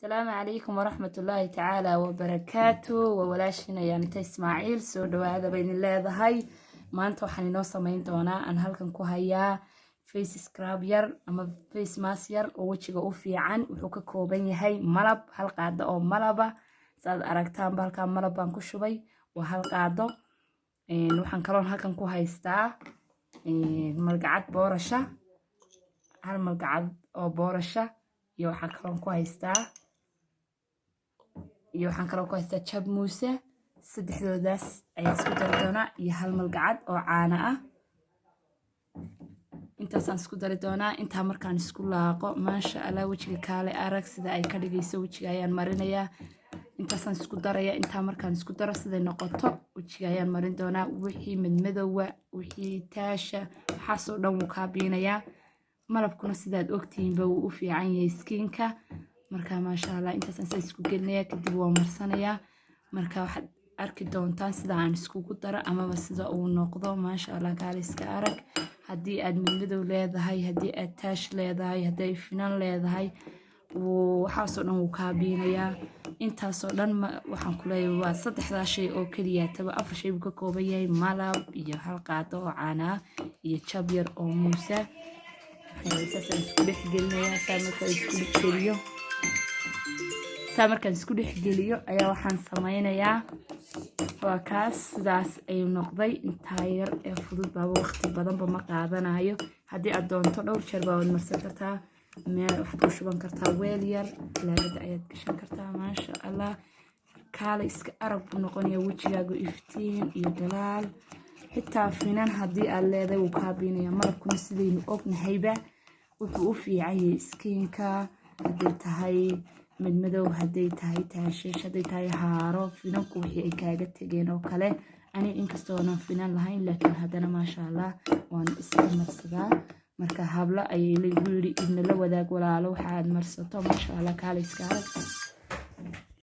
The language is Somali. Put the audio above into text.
السلام عليكم ورحمة الله تعالى وبركاته وولاشنا يعني إسماعيل سو هذا بين الله هاي ما أنتوا حنينو سمين دونا أن هلكن كوهيا فيس سكرابير أما فيس ماسير ووجهه أوفي عن وحوك كوبين هاي ملب هالقعدة أو ملبة ساد أركتان بالكان ملبان كشبي وهالقعدة وحن كلون هلكن كوهيستا مرقعات بورشة هالمرقعات أو بورشة iyo waxaan kaloo ku haystaa jab muuse saddexdoodaas ayaan isku dari doonaa iyo hal malgacad oo caana ah intaasaan isku dari doonaa intaa markaan isku laaqo maasha Allah wajiga kaale arag sida ay ka dhigayso wajiga ayaan marinayaa intaasaan isku daraya intaa markaan isku daro siday noqoto wajiga ayaan marin doonaa wixii madmadowga wixii taasha waxaasoo dhan wuu kaa biinayaa malabkuna sidaad ogtihiin ba uu u fiican yahay skinka marka ma sha Allah intaas isku gelinaya kadib waa marsanaya marka waxaad arki doontaan sida aan isku daro ama sida uu noqdo ma sha Allah gaaliska arag hadii aad midmadow leedahay hadii aad taash leedahay hadii finan leedahay waxaasoo dhan uu ka biinaya intaasoo dhan waxaan ku leeyahay waa saddexda shay oo kaliya taba afar shay ka kooban yahay malab iyo hal qaado oo caana iyo jab yar oo muusa سامر كان اسكو دخ جليو ايا waxaan sameeynaya waa kaas sidaas ay noqday intaayar ee fudud baa waqti badan ba ma qaadanayo hadii aad doonto dhowr jeer baa wad marsan kartaa meel wax ku shuban kartaa weel yar laagada ayaad gashan kartaa ma sha Allah kaale iska arag u noqonaya wajigaagu iftiin iyo dalaal xitaa finan hadii aad leedahay uu ka biinaya malabkuna sidaynu ognahayba wuxuu u fiican yahay skinka hadii tahay madmadow hadii tahay taashish hadii tahay haaro finanku wixii ay kaaga tageen oo kale ani inkastoo aan finan lahayn laakiin hadana ma sha Allah waan iska marsadaa marka habla ay leeyihiin in la wadaag walaalo waxaad marsato ma sha Allah kaale iska arag